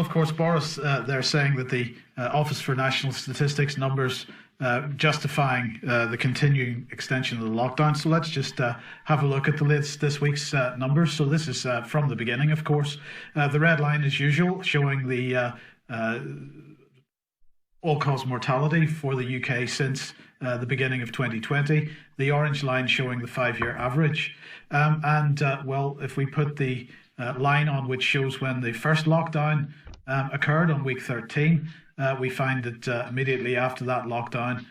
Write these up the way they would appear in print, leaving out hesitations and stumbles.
of course, Boris, they're saying that the Office for National Statistics numbers justifying the continuing extension of the lockdown. So let's just have a look at the latest this week's numbers. So this is from the beginning, of course. The red line, as usual, showing the all-cause mortality for the UK since the beginning of 2020. The orange line showing the 5-year average. Well, if we put the line on which shows when the first lockdown occurred on week 13, we find that immediately after that lockdown,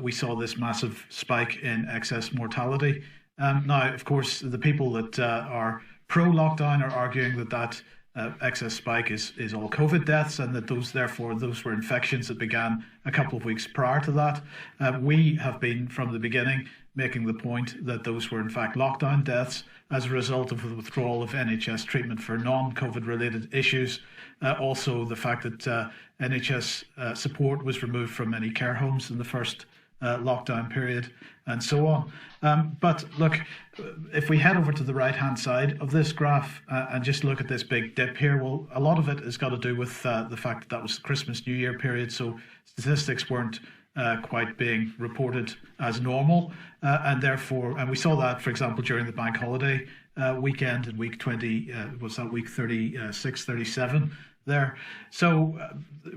we saw this massive spike in excess mortality. Now, of course, the people that are pro-lockdown are arguing that excess spike is all COVID deaths, and that those were infections that began a couple of weeks prior to that. We have been from the beginning making the point that those were in fact lockdown deaths as a result of the withdrawal of NHS treatment for non-COVID related issues. Also the fact that NHS support was removed from many care homes in the first lockdown period, and so on. But look, if we head over to the right hand side of this graph and just look at this big dip here, well, a lot of it has got to do with the fact that was the Christmas New Year period, so statistics weren't quite being reported as normal, and we saw that, for example, during the bank holiday weekend in week 20, was that week 36, 37 there. So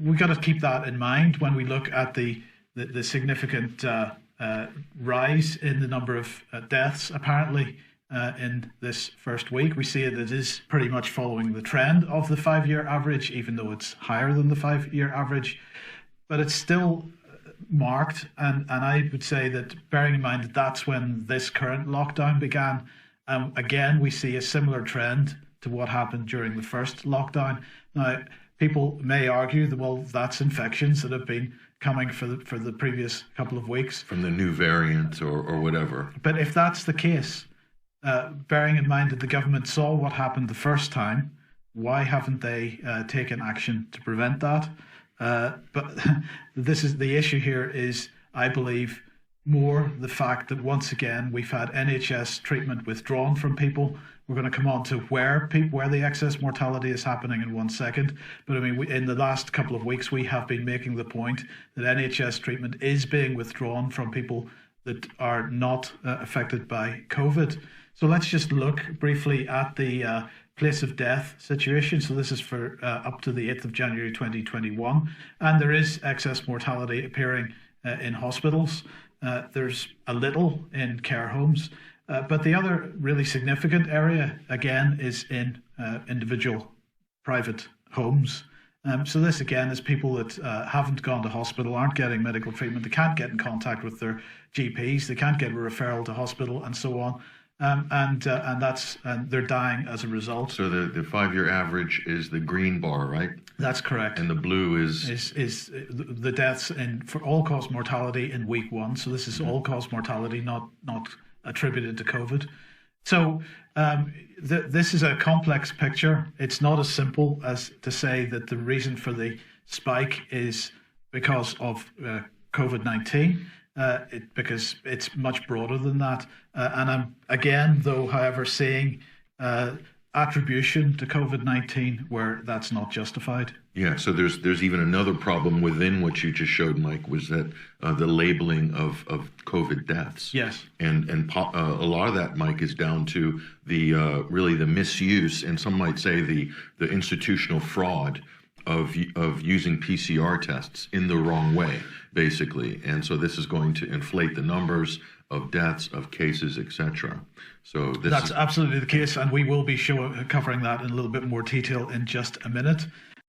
we've got to keep that in mind when we look at the significant rise in the number of deaths apparently in this first week. We see it is pretty much following the trend of the 5-year average, even though it's higher than the 5-year average, but it's still marked, and I would say that, bearing in mind that that's when this current lockdown began, again we see a similar trend to what happened during the first lockdown. Now, people may argue that, well, that's infections that have been coming for the previous couple of weeks from the new variant or whatever. But if that's the case, bearing in mind that the government saw what happened the first time, why haven't they taken action to prevent that? But this is the issue here is, I believe, more the fact that once again we've had NHS treatment withdrawn from people. We're going to come on to where the excess mortality is happening in 1 second. But I mean, in the last couple of weeks, we have been making the point that NHS treatment is being withdrawn from people that are not affected by COVID. So let's just look briefly at the place of death situation. So this is for up to the 8th of January 2021. And there is excess mortality appearing in hospitals. There's a little in care homes. But the other really significant area, again, is in individual private homes. So this, again, is people that haven't gone to hospital, aren't getting medical treatment, they can't get in contact with their GPs, they can't get a referral to hospital, and so on. And they're dying as a result. So the 5-year average is the green bar, right? That's correct. And the blue is the deaths for all-cause mortality in week 1. So this is all-cause mortality, not attributed to COVID. So this is a complex picture. It's not as simple as to say that the reason for the spike is because of COVID-19. Because it's much broader than that. And I'm, again, though, however, seeing attribution to COVID-19 where that's not justified. Yeah, so there's even another problem within what you just showed, Mike, was that the labeling of COVID deaths. Yes. And a lot of that, Mike, is down to the really the misuse, and some might say the institutional fraud of using PCR tests in the wrong way, basically. And so this is going to inflate the numbers of deaths, of cases, etc. So that's absolutely the case, and we will be covering that in a little bit more detail in just a minute.